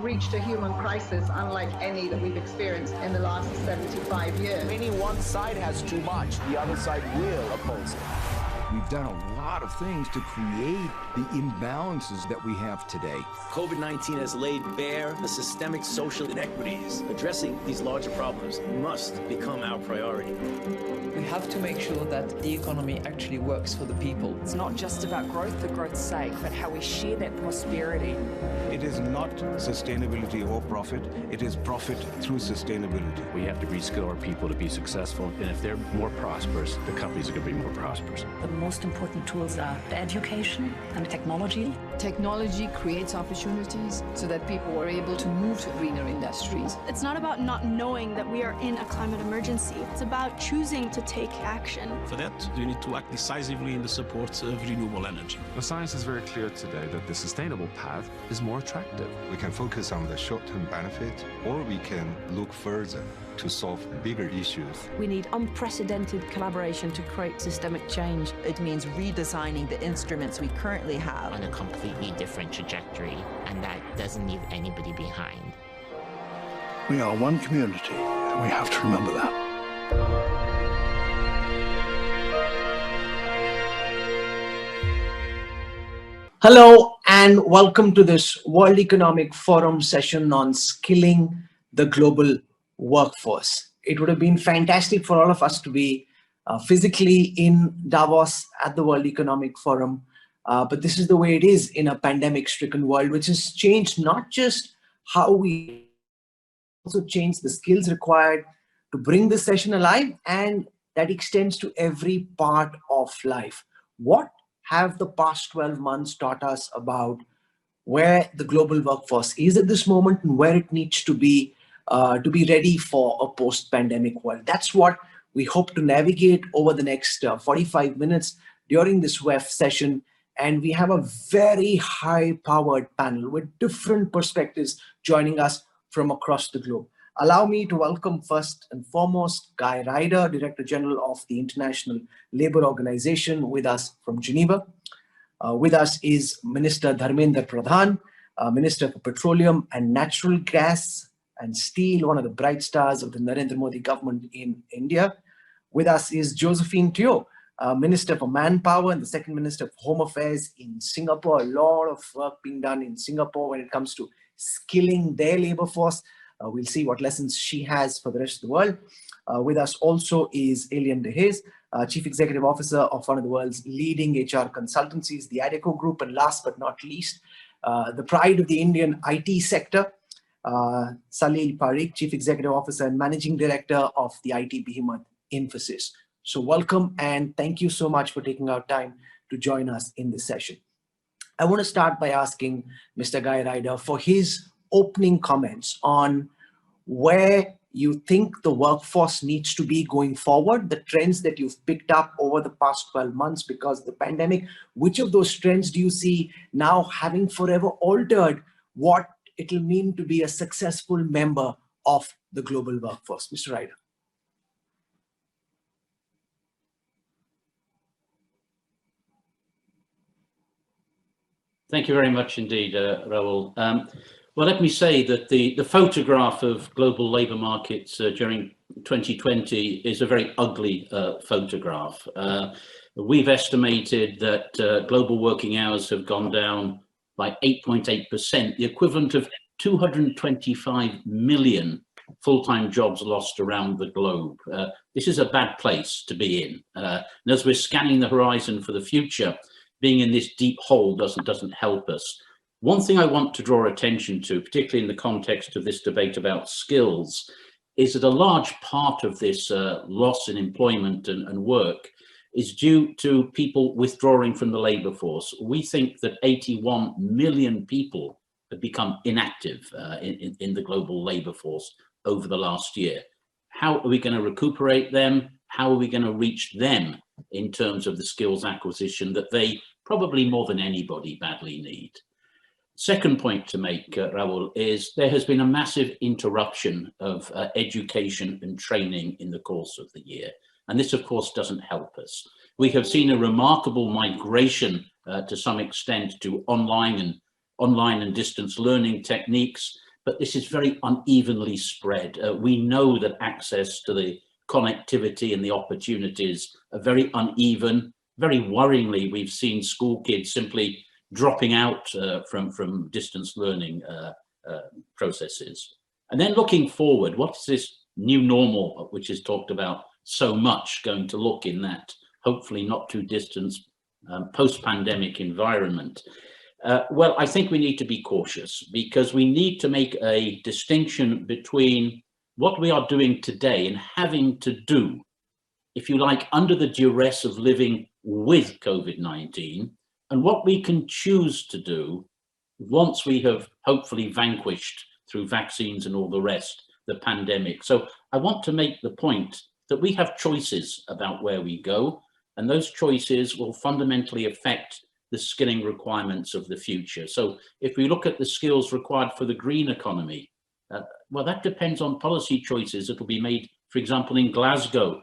reached a human crisis unlike any that we've experienced in the last 75 years. Meaning one side has too much, the other side will oppose it. We've done a lot of things to create the imbalances that we have today. COVID-19 has laid bare the systemic social inequities. Addressing these larger problems must become our priority. We have to make sure that the economy actually works for the people. It's not just about growth for growth's sake, but how we share that prosperity. It is not sustainability or profit, it is profit through sustainability. We have to reskill our people to be successful, and if they're more prosperous, the companies are going to be more prosperous. The most important tools are the education and technology. Technology creates opportunities so that people are able to move to greener industries. It's not about not knowing that we are in a climate emergency. It's about choosing to take action. For that, you need to act decisively in the support of renewable energy. The science is very clear today that the sustainable path is more attractive. We can focus on the short-term benefit, or we can look further to solve bigger issues. We need unprecedented collaboration to create systemic change. It means redesigning the instruments we currently have on a completely different trajectory, and that doesn't leave anybody behind. We are one community, and we have to remember that. Hello and welcome to this World Economic Forum session on skilling the global workforce. It would have been fantastic for all of us to be physically in Davos at the World Economic Forum, but this is the way it is in a pandemic-stricken world, which has changed not just how we also changed the skills required to bring this session alive, and that extends to every part of life. What have the past 12 months taught us about where the global workforce is at this moment and where it needs to be ready for a post-pandemic world? That's what we hope to navigate over the next 45 minutes during this WEF session. And we have a very high-powered panel with different perspectives joining us from across the globe. Allow me to welcome first and foremost Guy Ryder, Director General of the International Labour Organization, with us from Geneva. With us is Minister Dharmendra Pradhan, Minister for Petroleum and Natural Gas and Steel, one of the bright stars of the Narendra Modi government in India. With us is Josephine Teo, Minister for Manpower and the Second Minister for Home Affairs in Singapore. A lot of work being done in Singapore when it comes to skilling their labour force. We'll see what lessons she has for the rest of the world. With us also is Elian De Haes, Chief Executive Officer of one of the world's leading HR consultancies, the Adecco Group, and last but not least, the pride of the Indian IT sector, Salil Parekh, Chief Executive Officer and Managing Director of the IT behemoth Infosys. So welcome and thank you so much for taking our time to join us in this session. I want to start by asking Mr. Guy Ryder for his opening comments on where you think the workforce needs to be going forward, the trends that you've picked up over the past 12 months because of the pandemic. Which of those trends do you see now having forever altered what it'll mean to be a successful member of the global workforce? Mr. Ryder. Thank you very much indeed, Rahul. Well, let me say that the photograph of global labour markets during 2020 is a very ugly photograph. We've estimated that global working hours have gone down by 8.8%, the equivalent of 225 million full-time jobs lost around the globe. This is a bad place to be in. And as we're scanning the horizon for the future, being in this deep hole doesn't help us. One thing I want to draw attention to, particularly in the context of this debate about skills, is that a large part of this loss in employment and work is due to people withdrawing from the labour force. We think that 81 million people have become inactive in the global labour force over the last year. How are we going to recuperate them? How are we going to reach them in terms of the skills acquisition that they probably more than anybody badly need? Second point to make, Rahul, is there has been a massive interruption of education and training in the course of the year. And this, of course, doesn't help us. We have seen a remarkable migration to some extent to online and distance learning techniques, but this is very unevenly spread. We know that access to the connectivity and the opportunities are very uneven. Very worryingly, we've seen school kids simply dropping out from distance learning processes. And then looking forward, what's this new normal, which is talked about so much, going to look in that hopefully not too distant post-pandemic environment? Well, I think we need to be cautious, because we need to make a distinction between what we are doing today and having to do, if you like, under the duress of living with COVID-19, and what we can choose to do once we have hopefully vanquished, through vaccines and all the rest, the pandemic. So I want to make the point that we have choices about where we go, and those choices will fundamentally affect the skilling requirements of the future. So if we look at the skills required for the green economy, well, that depends on policy choices that will be made, for example, in Glasgow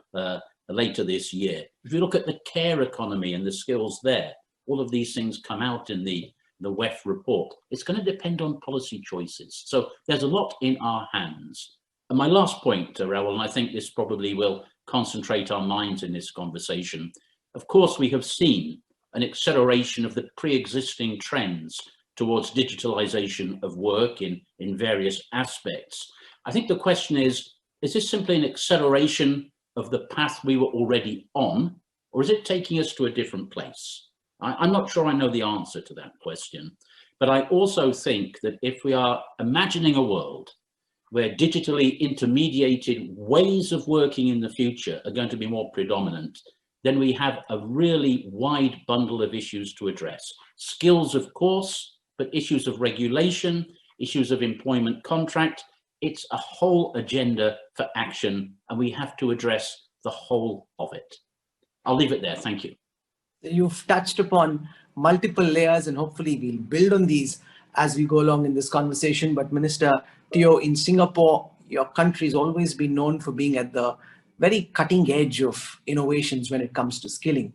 later this year. If you look at the care economy and the skills there, all of these things come out in the WEF report. It's going to depend on policy choices. So there's a lot in our hands. And my last point, Raoul, and I think this probably will concentrate our minds in this conversation. Of course, we have seen an acceleration of the pre-existing trends towards digitalization of work in various aspects. I think the question is this simply an acceleration of the path we were already on, or is it taking us to a different place? I'm not sure I know the answer to that question, but I also think that if we are imagining a world where digitally intermediated ways of working in the future are going to be more predominant, then we have a really wide bundle of issues to address. Skills, of course, but issues of regulation, issues of employment contract. It's a whole agenda for action, and we have to address the whole of it. I'll leave it there. Thank you. You've touched upon multiple layers, and hopefully we'll build on these as we go along in this conversation. But Minister Teo, in Singapore, your country has always been known for being at the very cutting edge of innovations when it comes to skilling.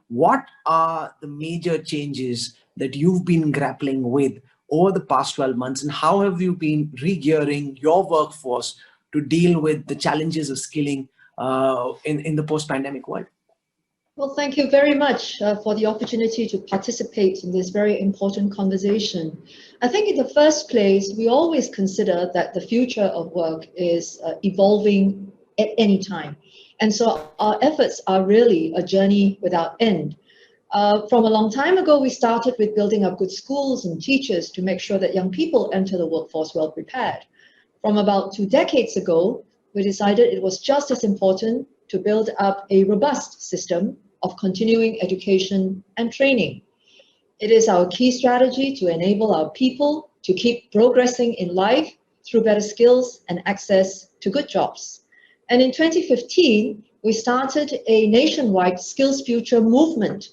What are the major changes that you've been grappling with over the past 12 months, and how have you been re-gearing your workforce to deal with the challenges of skilling in the post-pandemic world? Well, thank you very much for the opportunity to participate in this very important conversation. I think in the first place, we always consider that the future of work is evolving at any time. And so our efforts are really a journey without end. From a long time ago, we started with building up good schools and teachers to make sure that young people enter the workforce well prepared. From about 2 decades ago, we decided it was just as important to build up a robust system of continuing education and training. It is our key strategy to enable our people to keep progressing in life through better skills and access to good jobs. And in 2015, we started a nationwide Skills Future movement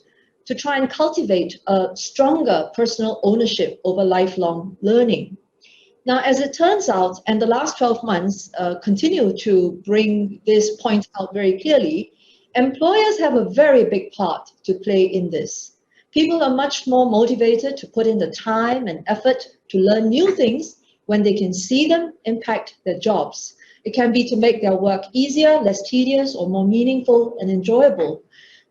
to try and cultivate a stronger personal ownership over lifelong learning. Now, as it turns out, and the last 12 months continue to bring this point out very clearly, employers have a very big part to play in this. People are much more motivated to put in the time and effort to learn new things when they can see them impact their jobs. It can be to make their work easier, less tedious, or more meaningful and enjoyable.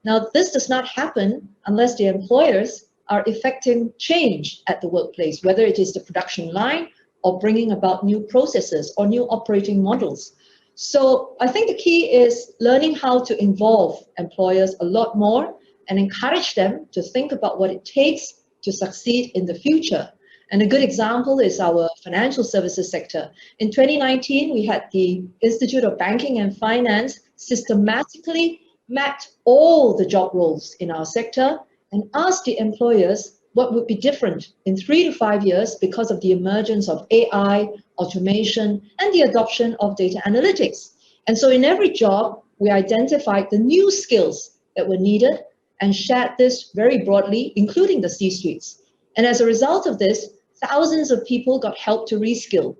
Now, this does not happen unless the employers are effecting change at the workplace, whether it is the production line or bringing about new processes or new operating models. So I think the key is learning how to involve employers a lot more and encourage them to think about what it takes to succeed in the future. And a good example is our financial services sector. In 2019, we had the Institute of Banking and Finance systematically mapped all the job roles in our sector and asked the employers what would be different in 3 to 5 years because of the emergence of AI, automation, and the adoption of data analytics. And so in every job, we identified the new skills that were needed and shared this very broadly, including the C-suites. And as a result of this, thousands of people got help to reskill.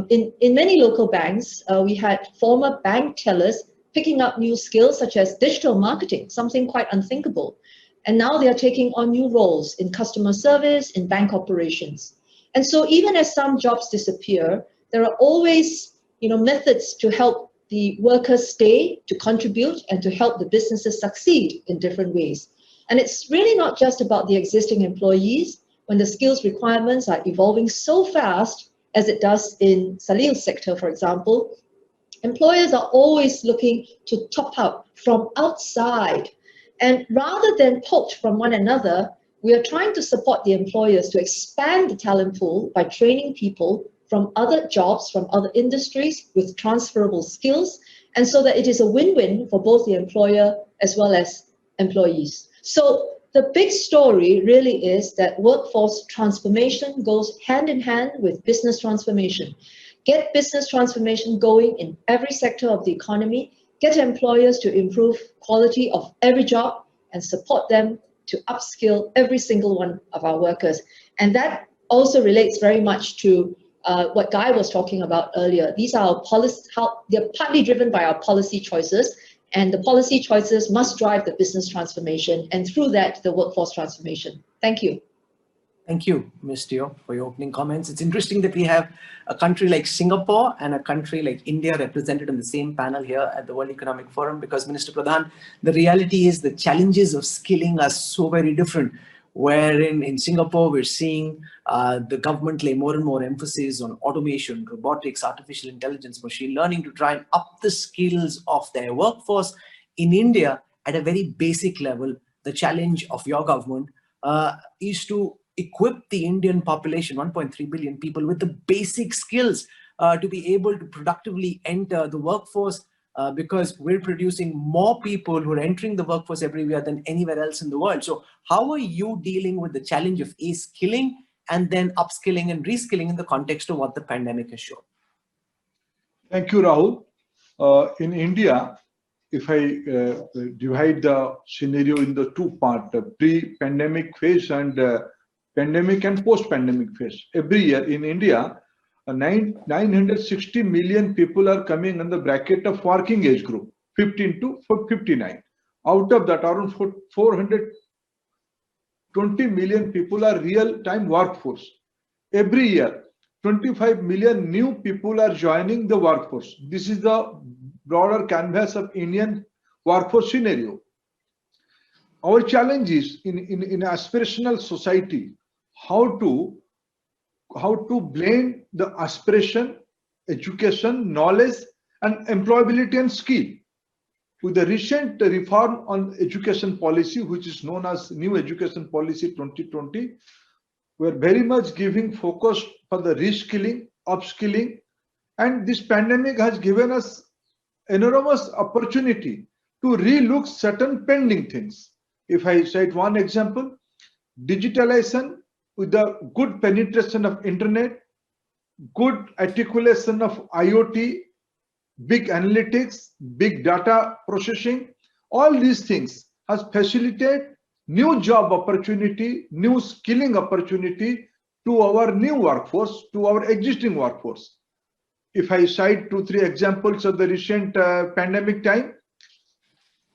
In many local banks, we had former bank tellers picking up new skills such as digital marketing, something quite unthinkable. And now they are taking on new roles in customer service, in bank operations. And so even as some jobs disappear, there are always, methods to help the workers stay, to contribute, and to help the businesses succeed in different ways. And it's really not just about the existing employees. When the skills requirements are evolving so fast, as it does in Salil's sector, for example, employers are always looking to top up from outside. And rather than poach from one another, we are trying to support the employers to expand the talent pool by training people from other jobs, from other industries with transferable skills, and so that it is a win-win for both the employer as well as employees. So the big story really is that workforce transformation goes hand in hand with business transformation. Get business transformation going in every sector of the economy, get employers to improve quality of every job, and support them to upskill every single one of our workers. And that also relates very much to what Guy was talking about earlier. These are our policy, they're partly driven by our policy choices, and the policy choices must drive the business transformation, and through that, the workforce transformation. Thank you. Thank you, Ms. Teo, for your opening comments. It's interesting that we have a country like Singapore and a country like India represented in the same panel here at the World Economic Forum, because, Minister Pradhan, the reality is the challenges of skilling are so very different. Wherein in Singapore, we're seeing the government lay more and more emphasis on automation, robotics, artificial intelligence, machine learning to try and up the skills of their workforce. In India, at a very basic level, the challenge of your government is to equip the Indian population, 1.3 billion people, with the basic skills to be able to productively enter the workforce, because we're producing more people who are entering the workforce every year than anywhere else in the world. So how are you dealing with the challenge of skilling and then upskilling and reskilling in the context of what the pandemic has shown? Thank you, Rahul. In India, if I divide the scenario in the two parts, the pre-pandemic phase and pandemic and post-pandemic phase. Every year in India, 960 million people are coming in the bracket of working age group, 15 to 59. Out of that, around 420 million people are real-time workforce. Every year, 25 million new people are joining the workforce. This is the broader canvas of Indian workforce scenario. Our challenge is in aspirational society, how to blend the aspiration, education, knowledge, and employability and skill. With the recent reform on education policy, which is known as New Education Policy 2020, we're very much giving focus for the reskilling, upskilling, and this pandemic has given us enormous opportunity to relook certain pending things. If I cite one example, digitalization with the good penetration of internet, good articulation of IoT, big analytics, big data processing, all these things has facilitated new job opportunity, new skilling opportunity to our new workforce, to our existing workforce. If I cite 2-3 examples of the recent pandemic time,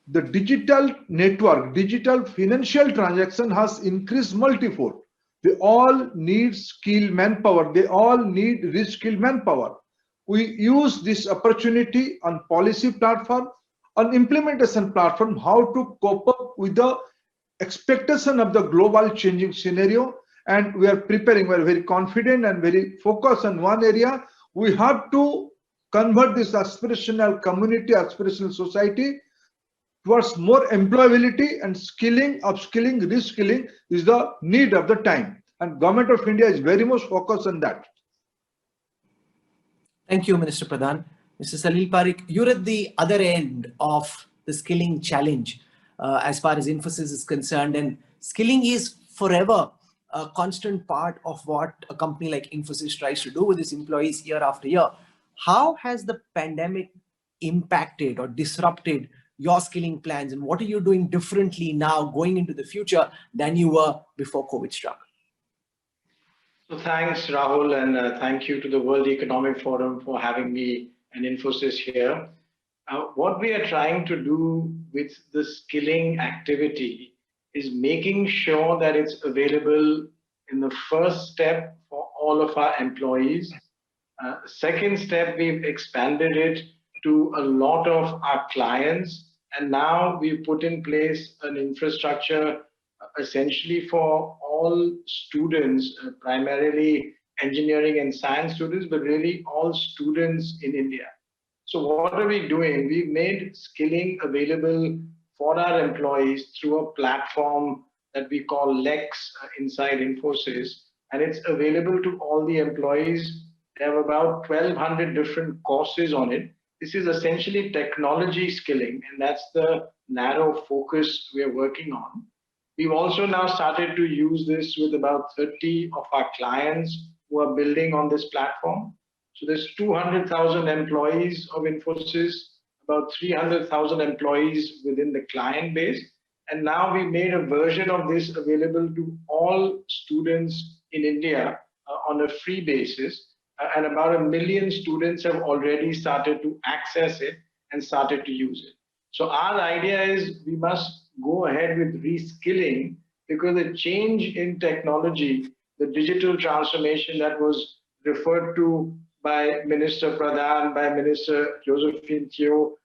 the digital network, digital financial transaction has increased multifold. They all need skilled manpower. They all need reskilled manpower. We use this opportunity on policy platform, on implementation platform, how to cope up with the expectation of the global changing scenario. And we are preparing, we are very confident and very focused on one area. We have to convert this aspirational community, aspirational society towards more employability, and skilling, upskilling, reskilling is the need of the time. And Government of India is very much focused on that. Thank you, Minister Pradhan. Mr. Salil Parekh, you're at the other end of the skilling challenge as far as Infosys is concerned, and skilling is forever a constant part of what a company like Infosys tries to do with its employees year after year. How has the pandemic impacted or disrupted your skilling plans, and what are you doing differently now going into the future than you were before COVID struck? So thanks, Rahul, and thank you to the World Economic Forum for having me and Infosys here. What we are trying to do with the skilling activity is making sure that it's available in the first step for all of our employees. Second step, we've expanded it to a lot of our clients. And now we've put in place an infrastructure essentially for all students, primarily engineering and science students, but really all students in India. So what are we doing? We've made skilling available for our employees through a platform that we call Lex inside Infosys, and it's available to all the employees. They have about 1,200 different courses on it. This is essentially technology skilling, and that's the narrow focus we are working on. We've also now started to use this with about 30 of our clients who are building on this platform. So there's 200,000 employees of Infosys, about 300,000 employees within the client base. And now we made a version of this available to all students in India on a free basis. And about 1 million students have already started to access it and started to use it. So our idea is we must go ahead with reskilling, because the change in technology, the digital transformation that was referred to by Minister Pradhan, by Minister Josephine Teo,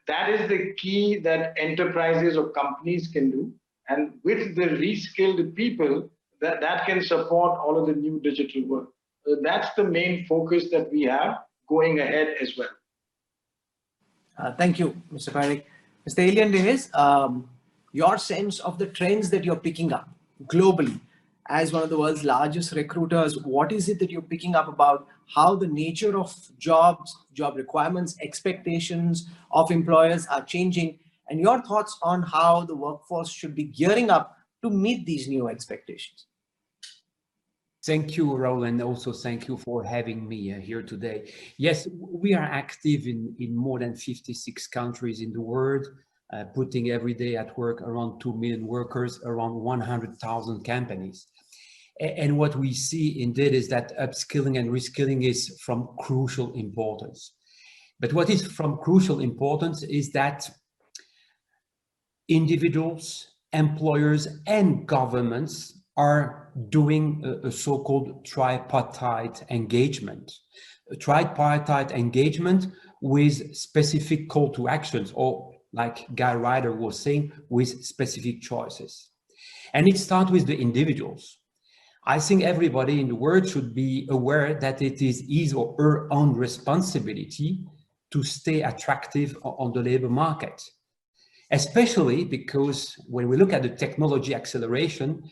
that is the key that enterprises or companies can do. And with the reskilled people, that can support all of the new digital work. That's the main focus that we have going ahead as well. Thank you, Mr. Parekh. Mr. Alien Davis, your sense of the trends that you're picking up globally as one of the world's largest recruiters, what is it that you're picking up about how the nature of jobs, job requirements, expectations of employers are changing, and your thoughts on how the workforce should be gearing up to meet these new expectations? Thank you, Raul, and also thank you for having me here today. Yes, we are active in more than 56 countries in the world, putting every day at work around 2 million workers, around 100,000 companies. And what we see indeed is that upskilling and reskilling is from crucial importance. But what is from crucial importance is that individuals, employers, and governments are doing a so-called tripartite engagement. A tripartite engagement with specific call to actions, or like Guy Ryder was saying, with specific choices. And it starts with the individuals. I think everybody in the world should be aware that it is his or her own responsibility to stay attractive on the labor market. Especially because when we look at the technology acceleration,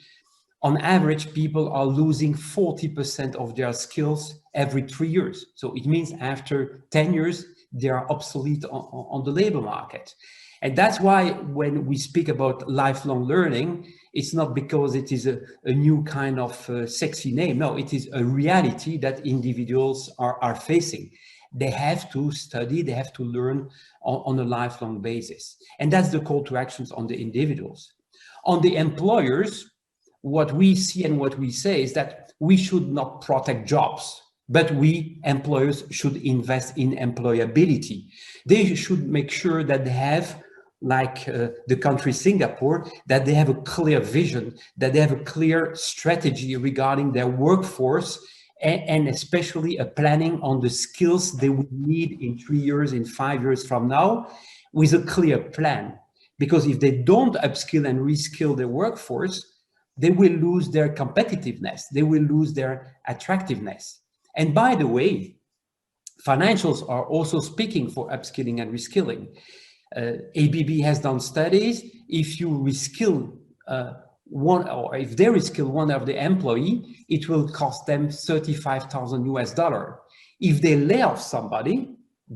on average, people are losing 40% of their skills every 3 years. So it means after 10 years, they are obsolete on the labor market. And that's why when we speak about lifelong learning, it's not because it is a new kind of sexy name. No, it is a reality that individuals are facing. They have to study, they have to learn on a lifelong basis. And that's the call to actions on the individuals. On the employers, what we see and what we say is that we should not protect jobs, but we employers should invest in employability. They should make sure that they have, like the country Singapore, that they have a clear vision, that they have a clear strategy regarding their workforce, and especially a planning on the skills they would need in 3 years, in 5 years from now, with a clear plan. Because if they don't upskill and reskill their workforce, they will lose their competitiveness, they will lose their attractiveness. And by the way, financials are also speaking for upskilling and reskilling. ABB has done studies. If you reskill one, or if they reskill one of the employee, it will cost them $35,000. If they lay off somebody,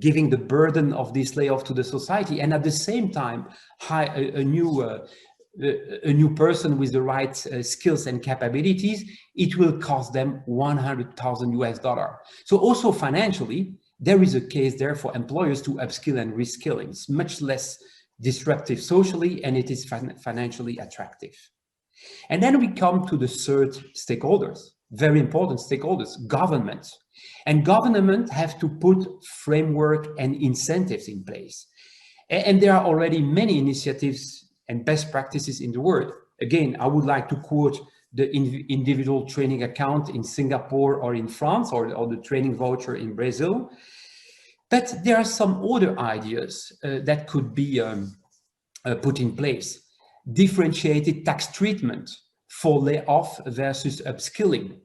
giving the burden of this layoff to the society, and at the same time hire a new person with the right skills and capabilities, it will cost them $100,000. So also financially, there is a case there for employers to upskill and reskilling. It's much less disruptive socially, and it is financially attractive. And then we come to the third stakeholders, very important stakeholders, governments. And government have to put framework and incentives in place. And there are already many initiatives and best practices in the world. Again, I would like to quote the individual training account in Singapore or in France, or the training voucher in Brazil. But there are some other ideas that could be put in place. Differentiated tax treatment for layoff versus upskilling.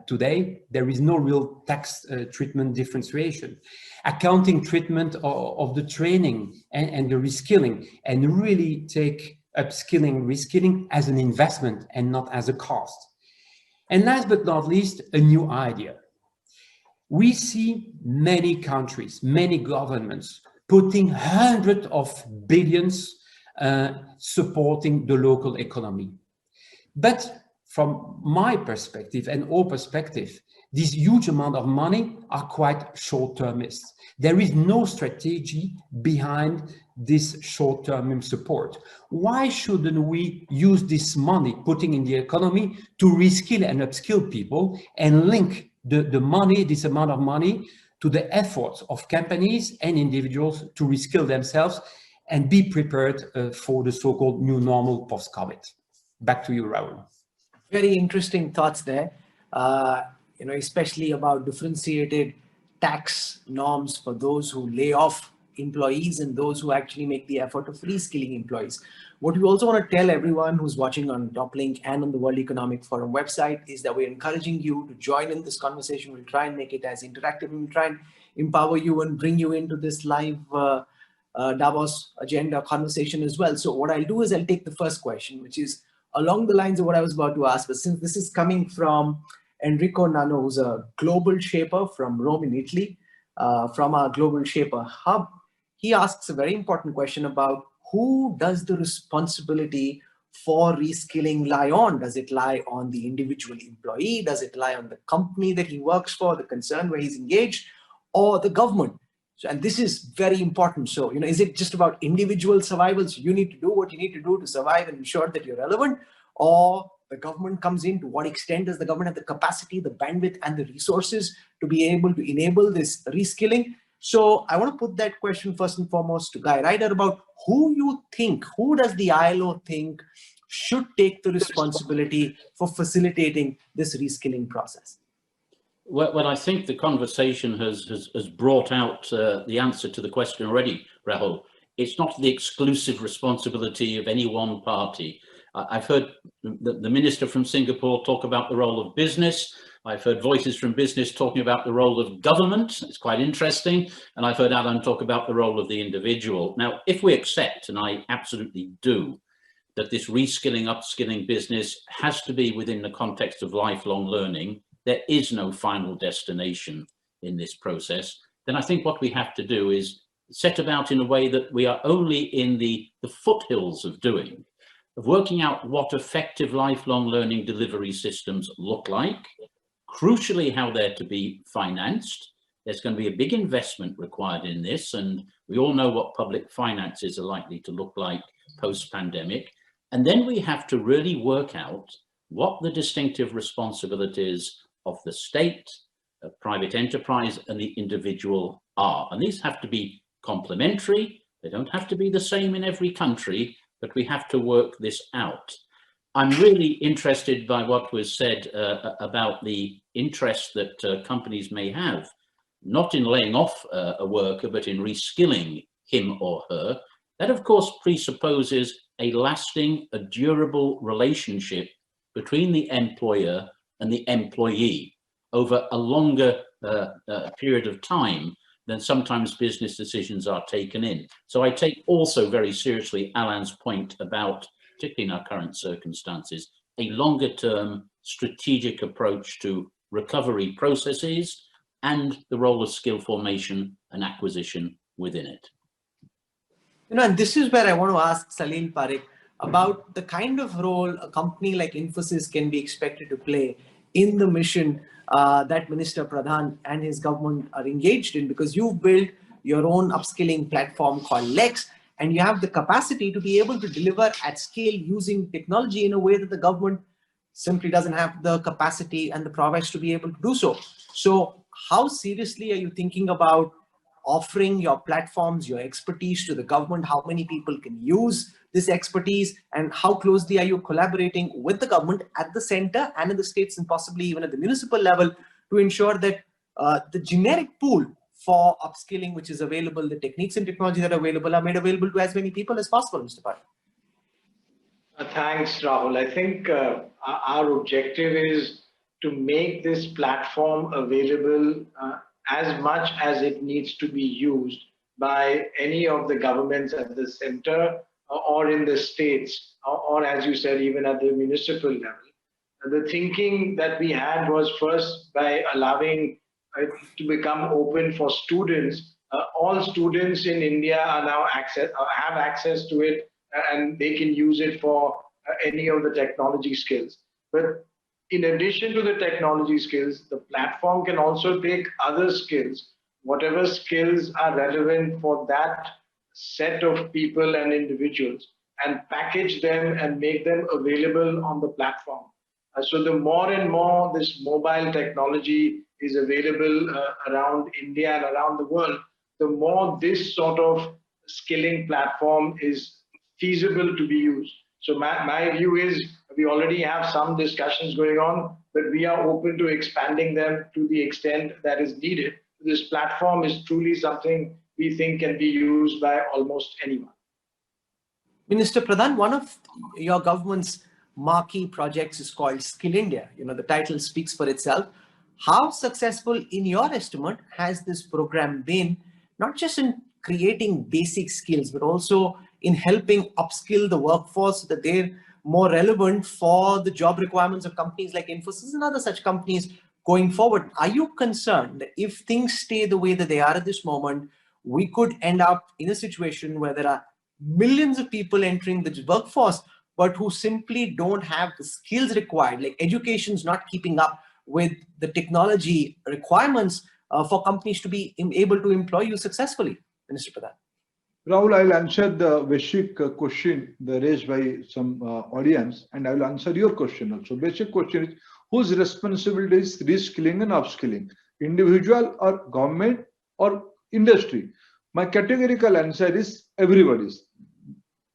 Today, there is no real tax treatment differentiation. Accounting treatment of the training and the reskilling, and really take upskilling, reskilling as an investment and not as a cost. And last but not least, a new idea. We see many countries, many governments putting hundreds of billions supporting the local economy. But from my perspective and our perspective, this huge amount of money are quite short-termist. There is no strategy behind this short-term support. Why shouldn't we use this money putting in the economy to reskill and upskill people and link the money, this amount of money, to the efforts of companies and individuals to reskill themselves and be prepared for the so-called new normal post-COVID? Back to you, Rahul. Very interesting thoughts there, especially about differentiated tax norms for those who lay off employees and those who actually make the effort of reskilling employees. What we also want to tell everyone who's watching on Toplink and on the World Economic Forum website is that we're encouraging you to join in this conversation. We'll try and make it as interactive. We'll try and empower you and bring you into this live Davos agenda conversation as well. So what I'll do is I'll take the first question, which is along the lines of what I was about to ask, but since this is coming from Enrico Nano, who's a global shaper from Rome in Italy, from our Global Shaper Hub, he asks a very important question about who does the responsibility for reskilling lie on? Does it lie on the individual employee? Does it lie on the company that he works for, the concern where he's engaged, or the government? So, and this is very important. So, is it just about individual survival? So you need to do what you need to do to survive and ensure that you're relevant, or the government comes in? To what extent does the government have the capacity, the bandwidth, and the resources to be able to enable this reskilling? So I want to put that question first and foremost to Guy Ryder about who does the ILO think should take the responsibility for facilitating this reskilling process? Well, I think the conversation has brought out the answer to the question already, Rahul. It's not the exclusive responsibility of any one party. I've heard the minister from Singapore talk about the role of business. I've heard voices from business talking about the role of government. It's quite interesting. And I've heard Alan talk about the role of the individual. Now, if we accept, and I absolutely do, that this reskilling, upskilling business has to be within the context of lifelong learning, there is no final destination in this process, then I think what we have to do is set about in a way that we are only in the foothills of doing, of working out what effective lifelong learning delivery systems look like, crucially how they're to be financed. There's going to be a big investment required in this, and we all know what public finances are likely to look like post-pandemic. And then we have to really work out what the distinctive responsibilities of the state, of private enterprise, and the individual are. And these have to be complementary. They don't have to be the same in every country, but we have to work this out. I'm really interested by what was said about the interest that companies may have, not in laying off a worker, but in reskilling him or her. That, of course, presupposes a lasting, a durable relationship between the employer and the employee over a longer period of time than sometimes business decisions are taken in. So I take also very seriously Alan's point about, particularly in our current circumstances, a longer term strategic approach to recovery processes and the role of skill formation and acquisition within it. And this is where I want to ask Salil Parekh about the kind of role a company like Infosys can be expected to play in the mission that Minister Pradhan and his government are engaged in, because you've built your own upskilling platform called Lex, and you have the capacity to be able to deliver at scale using technology in a way that the government simply doesn't have the capacity and the prowess to be able to do so. So how seriously are you thinking about offering your platforms, your expertise to the government? How many people can use this expertise, and how closely are you collaborating with the government at the center and in the states and possibly even at the municipal level to ensure that the generic pool for upskilling which is available, the techniques and technology that are available, are made available to as many people as possible, Mr. Parekh? Thanks, Rahul. I think our objective is to make this platform available as much as it needs to be used by any of the governments at the center or in the states, or as you said, even at the municipal level. The thinking that we had was first by allowing it to become open for students. All students in India are now have access to it, and they can use it for any of the technology skills. But in addition to the technology skills, the platform can also take other skills, whatever skills are relevant for that set of people and individuals, and package them and make them available on the platform. So the more and more this mobile technology is available around India and around the world, the more this sort of skilling platform is feasible to be used. So my view is we already have some discussions going on, but we are open to expanding them to the extent that is needed. This platform is truly something we think can be used by almost anyone. Minister Pradhan, one of your government's marquee projects is called Skill India. You know, the title speaks for itself. How successful, in your estimate, has this program been, not just in creating basic skills, but also in helping upskill the workforce so that they're more relevant for the job requirements of companies like Infosys and other such companies going forward? Are you concerned that if things stay the way that they are at this moment, we could end up in a situation where there are millions of people entering the workforce, but who simply don't have the skills required, like education's not keeping up with the technology requirements for companies to be able to employ you successfully, Minister Pradhan? Rahul, I'll answer the basic question raised by some audience, and I will answer your question also. Basic question is, whose responsibility is reskilling and upskilling? Individual or government or industry? My categorical answer is everybody's.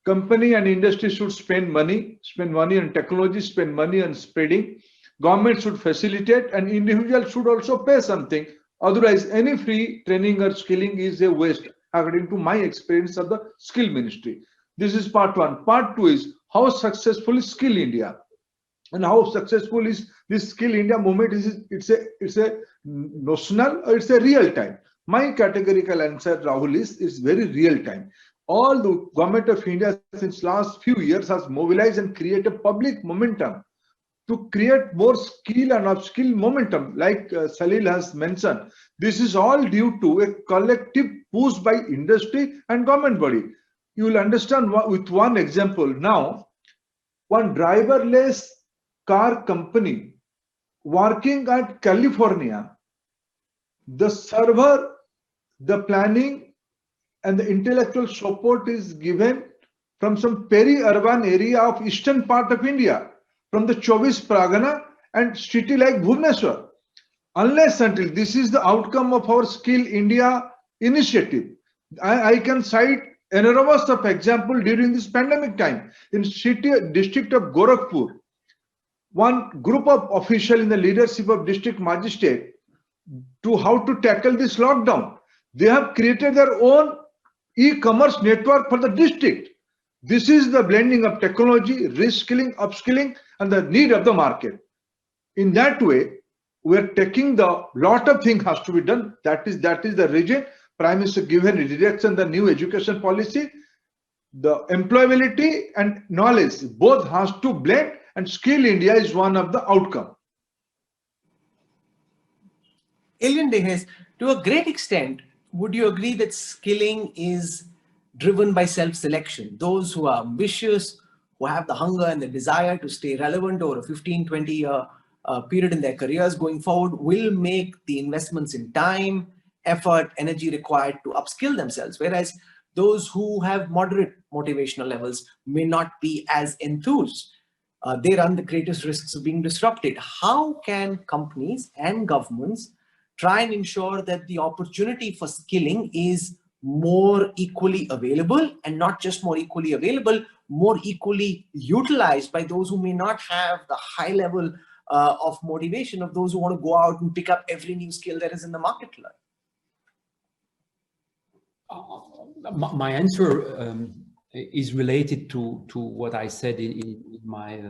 Company and industry should spend money on technology, spend money on spreading. Government should facilitate, and individual should also pay something. Otherwise, any free training or skilling is a waste, according to my experience of the skill ministry. This is part one. Part two is how successful is Skill India, and how successful is this Skill India movement. It's a notional or it's a real time. My categorical answer, Rahul, is very real time. All the government of India since last few years has mobilized and created public momentum to create more skill and upskill momentum, like Salil has mentioned. This is all due to a collective push by industry and government body. You will understand with one example. Now, one driverless car company working at California, the server, the planning, and the intellectual support is given from some peri-urban area of eastern part of India, from the Chobis Pargana and city like Bhubaneswar. Unless until this is the outcome of our Skill India initiative. I can cite enormous of example during this pandemic time. In district of Gorakhpur, one group of officials in the leadership of district magistrate to how to tackle this lockdown. They have created their own e-commerce network for the district. This is the blending of technology, reskilling, upskilling, and the need of the market. In that way, we are taking the lot of things has to be done. That is the region. Prime Minister given direction, the new education policy, the employability and knowledge both has to blend, and Skill India is one of the outcome. Alien Dehes, to a great extent, would you agree that skilling is driven by self-selection? Those who are ambitious, who have the hunger and the desire to stay relevant over a 15, 20-year period in their careers going forward will make the investments in time, effort, energy required to upskill themselves. Whereas those who have moderate motivational levels may not be as enthused. They run the greatest risks of being disrupted. How can companies and governments try and ensure that the opportunity for skilling is more equally available, and not just more equally available, more equally utilized by those who may not have the high level of motivation of those who want to go out and pick up every new skill that is in the market? My answer is related to what I said in my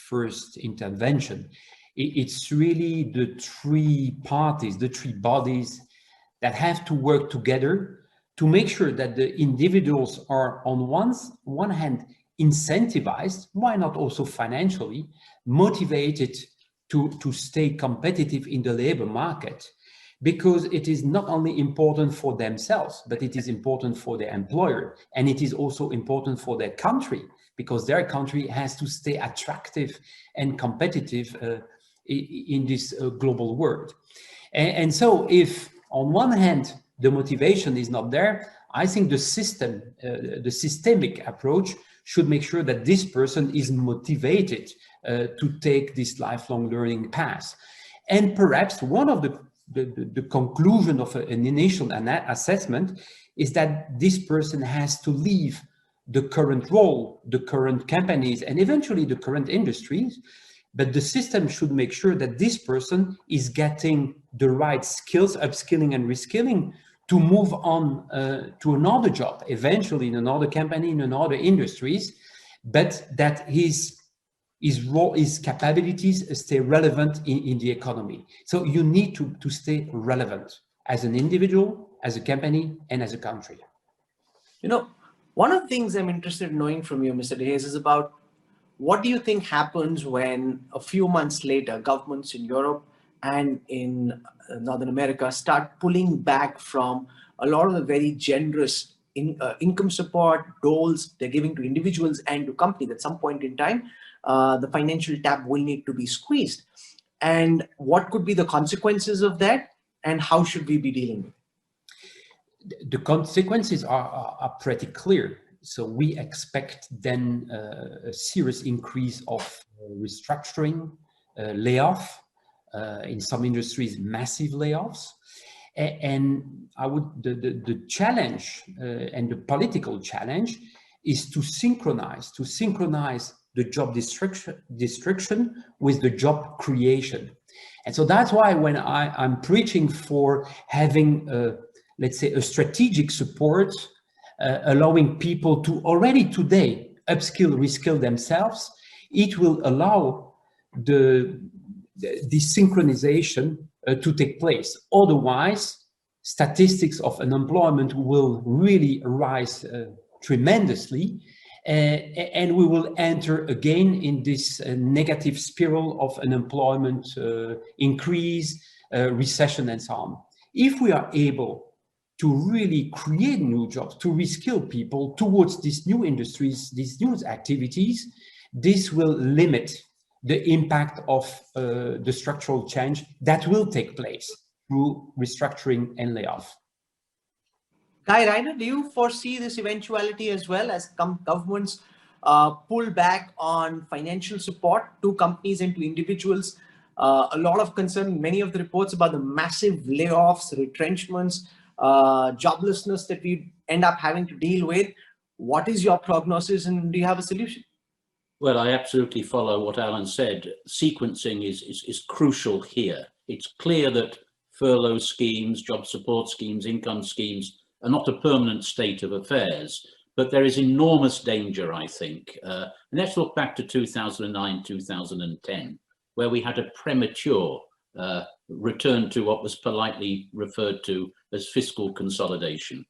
first intervention. It's really the three parties, the three bodies that have to work together to make sure that the individuals are on one hand incentivized, why not also financially, motivated to stay competitive in the labor market, because it is not only important for themselves, but it is important for their employer, and it is also important for their country, because their country has to stay attractive and competitive in this global world. And so if on one hand the motivation is not there, I think the systemic approach should make sure that this person is motivated to take this lifelong learning path. And perhaps one of the conclusion of an initial assessment is that this person has to leave the current role, the current companies, and eventually the current industries. But the system should make sure that this person is getting the right skills, upskilling and reskilling, to move on to another job, eventually in another company, in another industries, but that his role, his capabilities stay relevant in the economy. So you need to stay relevant as an individual, as a company, and as a country. You know, one of the things I'm interested in knowing from you, Mr. De Hayes, is about what do you think happens when a few months later, governments in Europe and in Northern America start pulling back from a lot of the very generous income support, doles they're giving to individuals and to companies. At some point in time, the financial tap will need to be squeezed. And what could be the consequences of that, and how should we be dealing with it? The consequences are pretty clear. So we expect then a serious increase of restructuring, layoff, in some industries, massive layoffs. And the challenge and the political challenge is to synchronize the job destruction with the job creation. And so that's why when I'm preaching for having, let's say, a strategic support, allowing people to already today upskill, reskill themselves, it will allow the synchronization to take place. Otherwise, statistics of unemployment will really rise tremendously, and we will enter again in this negative spiral of unemployment increase, recession, and so on. If we are able to really create new jobs, to reskill people towards these new industries, these new activities, this will limit the impact of the structural change that will take place through restructuring and layoff. Guy, Ryder, do you foresee this eventuality as well, as governments pull back on financial support to companies and to individuals? A lot of concern, many of the reports about the massive layoffs, retrenchments, joblessness that we end up having to deal with. What is your prognosis, and do you have a solution? Well, I absolutely follow what Alan said. Sequencing is crucial here. It's clear that furlough schemes, job support schemes, income schemes are not a permanent state of affairs, but there is enormous danger, I think. And let's look back to 2009, 2010, where we had a premature return to what was politely referred to as fiscal consolidation.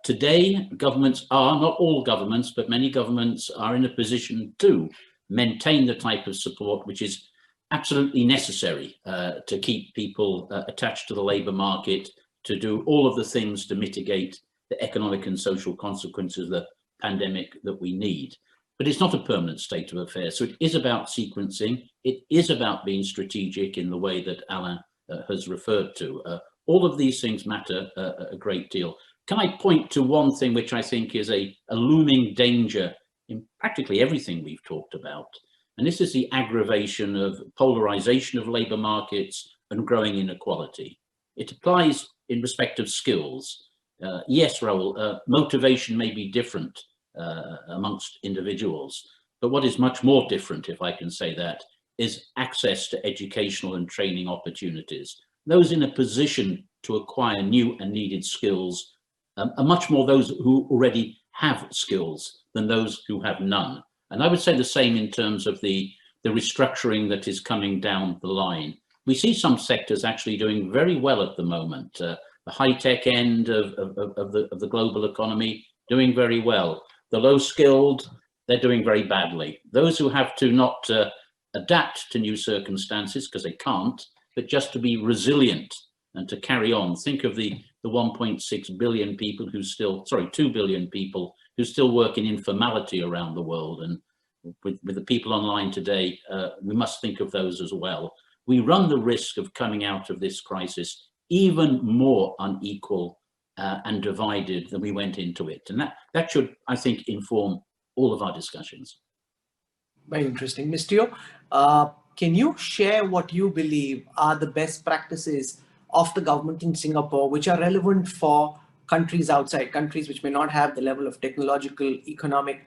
Today, governments are, not all governments, but many governments are in a position to maintain the type of support which is absolutely necessary to keep people attached to the labour market, to do all of the things to mitigate the economic and social consequences of the pandemic that we need. But it's not a permanent state of affairs. So it is about sequencing. It is about being strategic in the way that Alain has referred to. All of these things matter a great deal. Can I point to one thing which I think is a looming danger in practically everything we've talked about? And this is the aggravation of polarization of labour markets and growing inequality. It applies in respect of skills. Yes, Raoul, motivation may be different amongst individuals. But what is much more different, if I can say that, is access to educational and training opportunities. Those in a position to acquire new and needed skills are much more those who already have skills than those who have none. And I would say the same in terms of the restructuring that is coming down the line. We see some sectors actually doing very well at the moment. The high-tech end of the global economy doing very well. The low-skilled, they're doing very badly. Those who have to not adapt to new circumstances, because they can't, but just to be resilient and to carry on. Think of the 1.6 billion people who still, 2 billion people who still work in informality around the world. And with the people online today, we must think of those as well. We run the risk of coming out of this crisis even more unequal and divided than we went into it. And that should, I think, inform all of our discussions. Very interesting. Ms. Teo, can you share what you believe are the best practices of the government in Singapore, which are relevant for countries outside, countries which may not have the level of technological, economic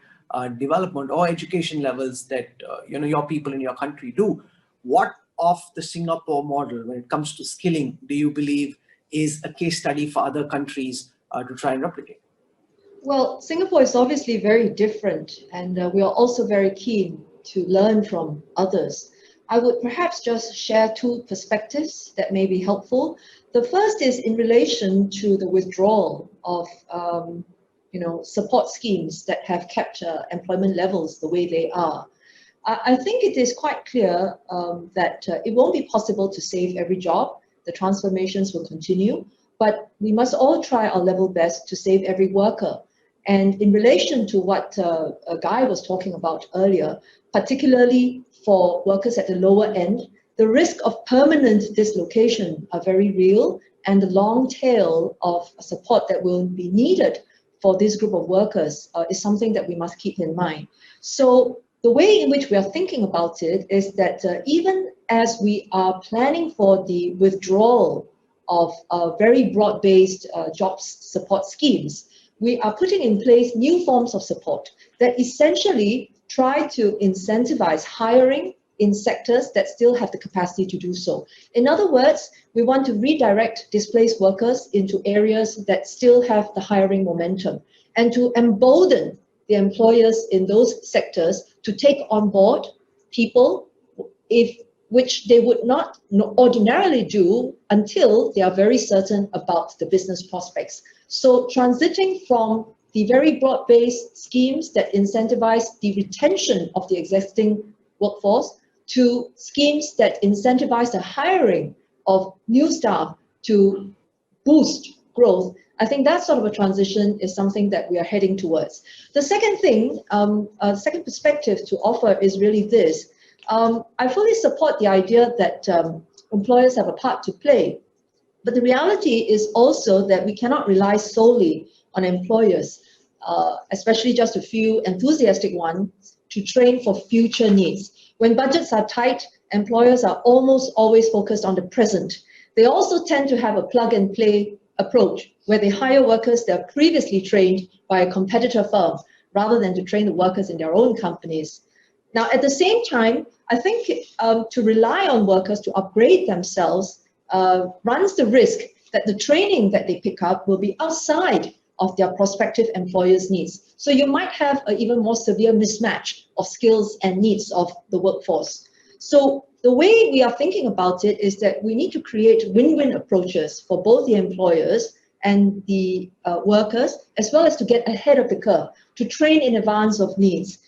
development or education levels that your people in your country do? What of the Singapore model, when it comes to skilling, do you believe is a case study for other countries to try and replicate? Well, Singapore is obviously very different, and we are also very keen to learn from others. I would perhaps just share two perspectives that may be helpful. The first is in relation to the withdrawal of support schemes that have kept employment levels the way they are. I think it is quite clear that it won't be possible to save every job. The transformations will continue, but we must all try our level best to save every worker. And in relation to what Guy was talking about earlier, particularly for workers at the lower end, the risk of permanent dislocation are very real, and the long tail of support that will be needed for this group of workers is something that we must keep in mind. So the way in which we are thinking about it is that even as we are planning for the withdrawal of very broad-based jobs support schemes, we are putting in place new forms of support that essentially try to incentivize hiring in sectors that still have the capacity to do so. In other words, we want to redirect displaced workers into areas that still have the hiring momentum, and to embolden the employers in those sectors to take on board people which they would not ordinarily do until they are very certain about the business prospects. So transiting from the very broad-based schemes that incentivize the retention of the existing workforce to schemes that incentivize the hiring of new staff to boost growth, I think that sort of a transition is something that we are heading towards. The second thing, second perspective to offer is really this. I fully support the idea that employers have a part to play, but the reality is also that we cannot rely solely on employers, especially just a few enthusiastic ones, to train for future needs. When budgets are tight, employers are almost always focused on the present. They also tend to have a plug-and-play approach, where they hire workers that are previously trained by a competitor firm, rather than to train the workers in their own companies. Now, at the same time, I think to rely on workers to upgrade themselves runs the risk that the training that they pick up will be outside of their prospective employers' needs. So you might have an even more severe mismatch of skills and needs of the workforce. So the way we are thinking about it is that we need to create win-win approaches for both the employers and the workers, as well as to get ahead of the curve, to train in advance of needs.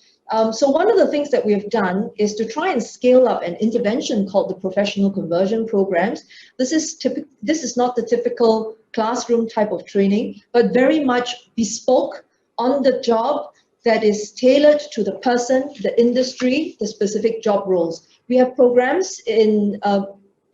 So one of the things that we have done is to try and scale up an intervention called the professional conversion programs. This is not the typical classroom type of training, but very much bespoke, on the job, that is tailored to the person, the industry, the specific job roles. We have programs in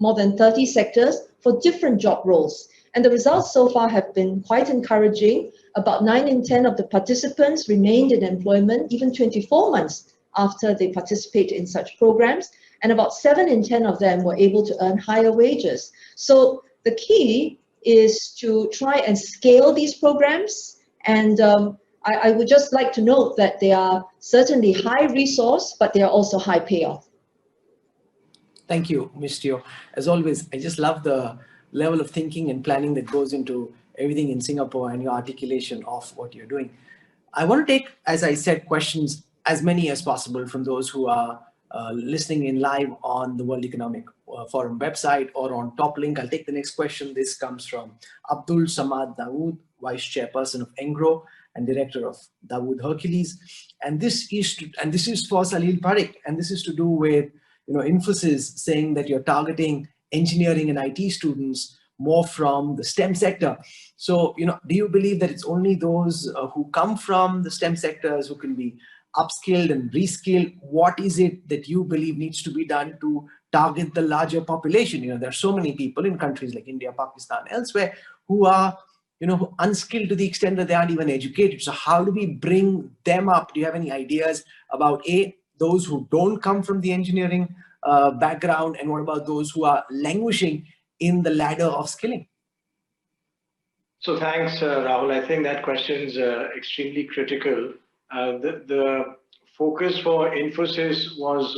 more than 30 sectors for different job roles. And the results so far have been quite encouraging. About 9 in 10 of the participants remained in employment even 24 months after they participate in such programs. And about 7 in 10 of them were able to earn higher wages. So the key is to try and scale these programs and I would just like to note that they are certainly high resource, but they are also high payoff. Thank you, Ms. Teo. As always, I just love the level of thinking and planning that goes into everything in Singapore and your articulation of what you're doing. I want to take, as I said, questions as many as possible from those who are listening in live on the World Economic Forum website or on top link. I'll take the next question. This comes from Abdul Samad Dawood, Vice Chairperson of Engro and Director of Dawood Hercules. And this is for Salil Parekh, and this is to do with Infosys saying that you're targeting engineering and IT students more from the STEM sector. So, do you believe that it's only those who come from the STEM sectors who can be upskilled and reskilled? What is it that you believe needs to be done to target the larger population? There are so many people in countries like India, Pakistan, elsewhere who are, unskilled to the extent that they aren't even educated. So how do we bring them up? Do you have any ideas about those who don't come from the engineering background, and what about those who are languishing in the ladder of skilling? So thanks, Rahul. I think that question is extremely critical. The focus for Infosys was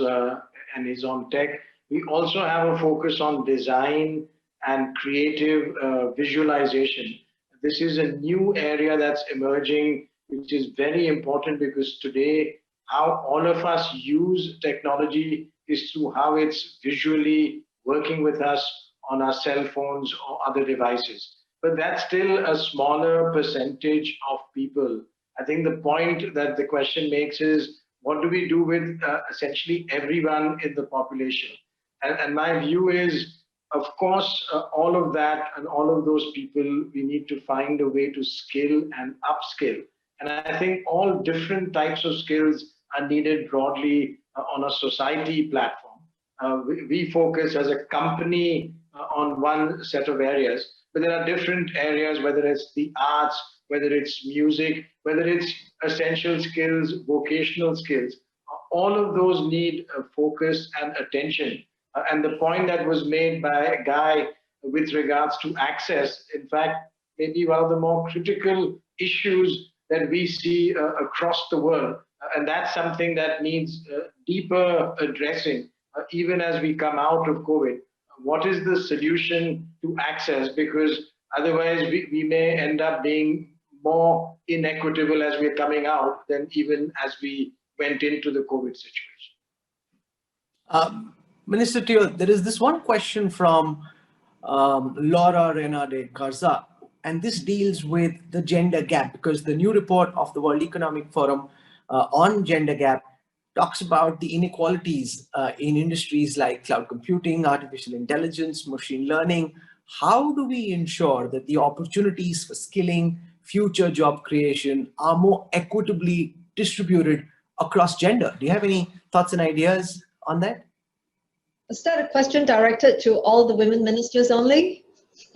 and is on tech. We also have a focus on design and creative visualization. This is a new area that's emerging, which is very important because today, how all of us use technology is through how it's visually working with us on our cell phones or other devices. But that's still a smaller percentage of people. I think the point that the question makes is, what do we do with essentially everyone in the population? And my view is, of course, all of that and all of those people, we need to find a way to skill and upskill. And I think all different types of skills are needed broadly on a society platform. We focus as a company on one set of areas, but there are different areas, whether it's the arts, whether it's music, whether it's essential skills, vocational skills. All of those need focus and attention. And the point that was made by Guy with regards to access, in fact, maybe one of the more critical issues that we see across the world. And that's something that needs deeper addressing, even as we come out of COVID. What is the solution to access? Because otherwise we may end up being more inequitable as we're coming out than even as we went into the COVID situation. Minister Teo, there is this one question from Laura Rena de Garza, and this deals with the gender gap, because the new report of the World Economic Forum on gender gap talks about the inequalities in industries like cloud computing, artificial intelligence, machine learning. How do we ensure that the opportunities for skilling, future job creation are more equitably distributed across gender? Do you have any thoughts and ideas on that? Is that a question directed to all the women ministers only?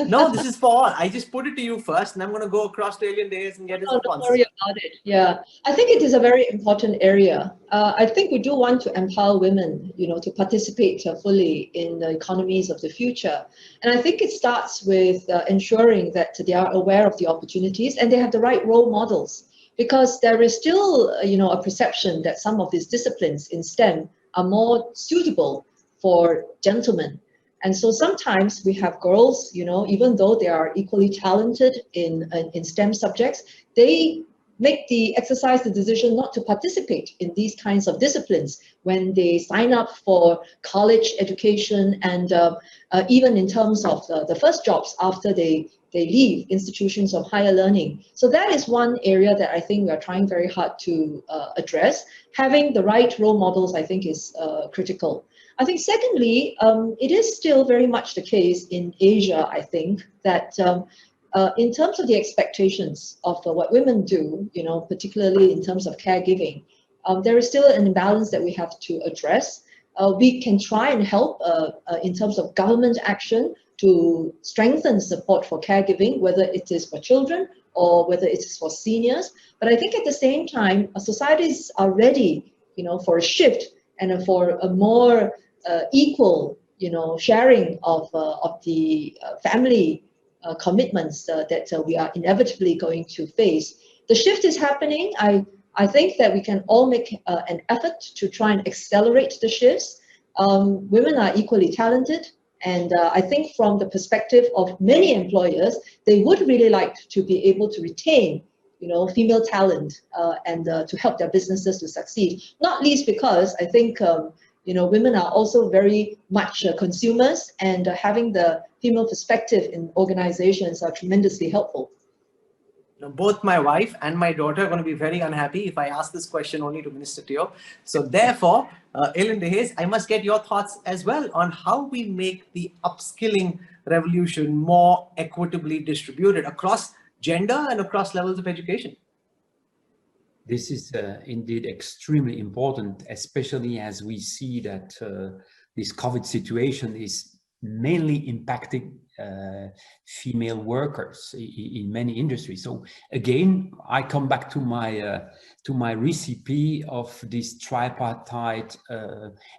No, this is for all. I just put it to you first, and I'm going to go across to Alien Days and get his response. Don't worry about it. Yeah, I think it is a very important area. I think we do want to empower women, to participate fully in the economies of the future. And I think it starts with ensuring that they are aware of the opportunities and they have the right role models. Because there is still, a perception that some of these disciplines in STEM are more suitable for gentlemen. And so sometimes we have girls, even though they are equally talented in STEM subjects, they make the decision not to participate in these kinds of disciplines when they sign up for college education and even in terms of the first jobs after they leave institutions of higher learning. So that is one area that I think we are trying very hard to address. Having the right role models, I think, is critical. I think secondly, it is still very much the case in Asia, I think, that in terms of the expectations of what women do, particularly in terms of caregiving, there is still an imbalance that we have to address. We can try and help in terms of government action to strengthen support for caregiving, whether it is for children or whether it is for seniors. But I think at the same time, societies are ready, for a shift and for a more equal, sharing of the family commitments that we are inevitably going to face. the shift is happening. I think that we can all make an effort to try and accelerate the shifts. Women are equally talented. And I think from the perspective of many employers, they would really like to be able to retain, female talent and to help their businesses to succeed. Not least because I think, women are also very much consumers, and having the female perspective in organizations are tremendously helpful. Both my wife and my daughter are going to be very unhappy if I ask this question only to Minister Teo. So therefore, Ellen De Hayes, I must get your thoughts as well on how we make the upskilling revolution more equitably distributed across gender and across levels of education. This is indeed extremely important, especially as we see that this COVID situation is mainly impacting female workers in many industries. So again, I come back to my recipe of this tripartite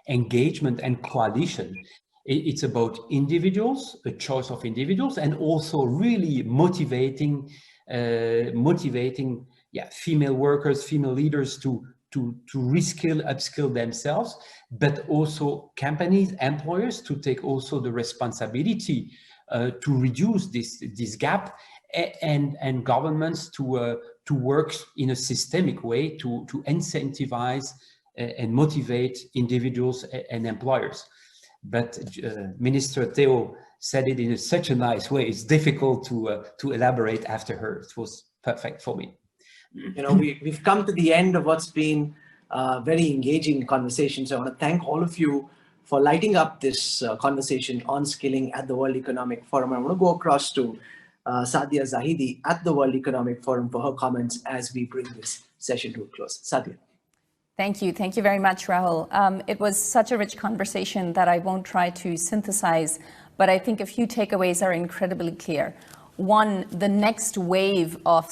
engagement and coalition. It's about individuals, a choice of individuals, and also really motivating female workers, female leaders to reskill, upskill themselves, but also companies, employers to take also the responsibility to reduce this gap, and governments to work in a systemic way to incentivize and motivate individuals and employers. But Minister Teo said it in such a nice way. It's difficult to elaborate after her. It was perfect for me. We've come to the end of what's been a very engaging conversation. So I want to thank all of you for lighting up this conversation on skilling at the World Economic Forum. I want to go across to Sadia Zahidi at the World Economic Forum for her comments as we bring this session to a close. Sadia. Thank you. Thank you very much, Rahul. It was such a rich conversation that I won't try to synthesize, but I think a few takeaways are incredibly clear. One, the next wave of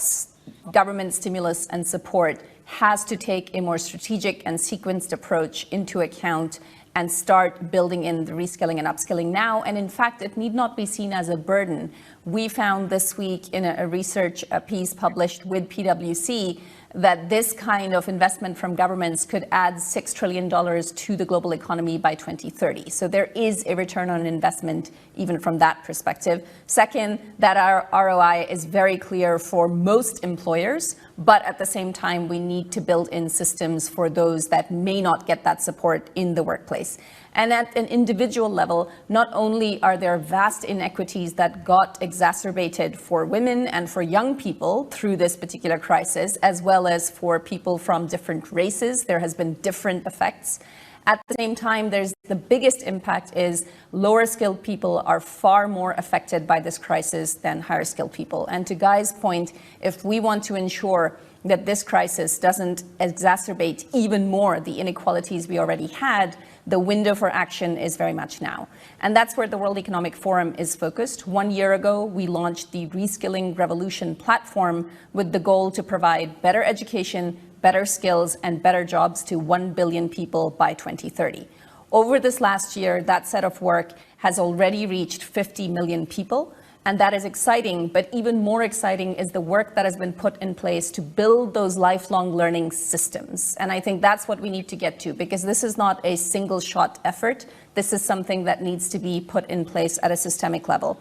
government stimulus and support has to take a more strategic and sequenced approach into account and start building in the reskilling and upskilling now. And in fact, it need not be seen as a burden. We found this week in a research piece published with PwC that this kind of investment from governments could add $6 trillion to the global economy by 2030. So there is a return on investment even from that perspective. Second, that our ROI is very clear for most employers, but at the same time, we need to build in systems for those that may not get that support in the workplace. And at an individual level, not only are there vast inequities that got exacerbated for women and for young people through this particular crisis, as well as for people from different races, there has been different effects. At the same time, there's the biggest impact is lower skilled people are far more affected by this crisis than higher skilled people. And to Guy's point, if we want to ensure that this crisis doesn't exacerbate even more the inequalities we already had, the window for action is very much now. And that's where the World Economic Forum is focused. 1 year ago, we launched the Reskilling Revolution platform with the goal to provide better education, better skills, and better jobs to 1 billion people by 2030. Over this last year, that set of work has already reached 50 million people. And that is exciting, but even more exciting is the work that has been put in place to build those lifelong learning systems. And I think that's what we need to get to, because this is not a single shot effort. This is something that needs to be put in place at a systemic level.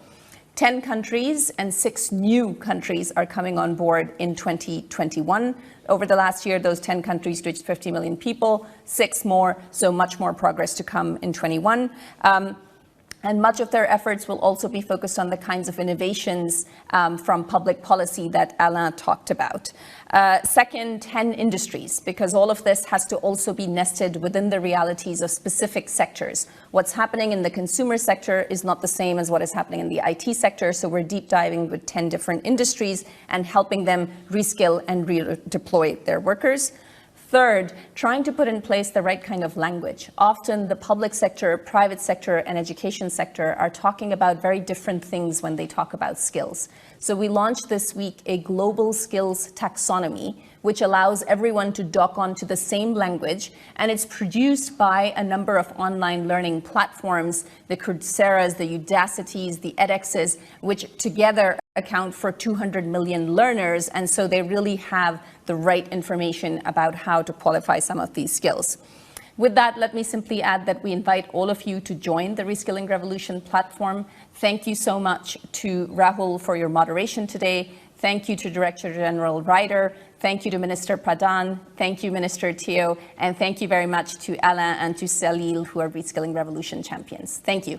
10 countries and 6 new countries are coming on board in 2021. Over the last year, those 10 countries reached 50 million people, 6 more, so much more progress to come in 21. And much of their efforts will also be focused on the kinds of innovations from public policy that Alain talked about. Second, 10 industries, because all of this has to also be nested within the realities of specific sectors. What's happening in the consumer sector is not the same as what is happening in the IT sector, so we're deep diving with 10 different industries and helping them reskill and redeploy their workers. Third, trying to put in place the right kind of language. Often the public sector, private sector, and education sector are talking about very different things when they talk about skills. So we launched this week a global skills taxonomy, which allows everyone to dock onto the same language, and it's produced by a number of online learning platforms, the Coursera's, the Udacity's, the edX's, which together account for 200 million learners, and so they really have the right information about how to qualify some of these skills. With that, let me simply add that we invite all of you to join the Reskilling Revolution platform. Thank you so much to Rahul for your moderation today. Thank you to Director General Ryder. Thank you to Minister Pradhan. Thank you, Minister Teo. And thank you very much to Alain and to Salil, who are Reskilling Revolution champions. Thank you.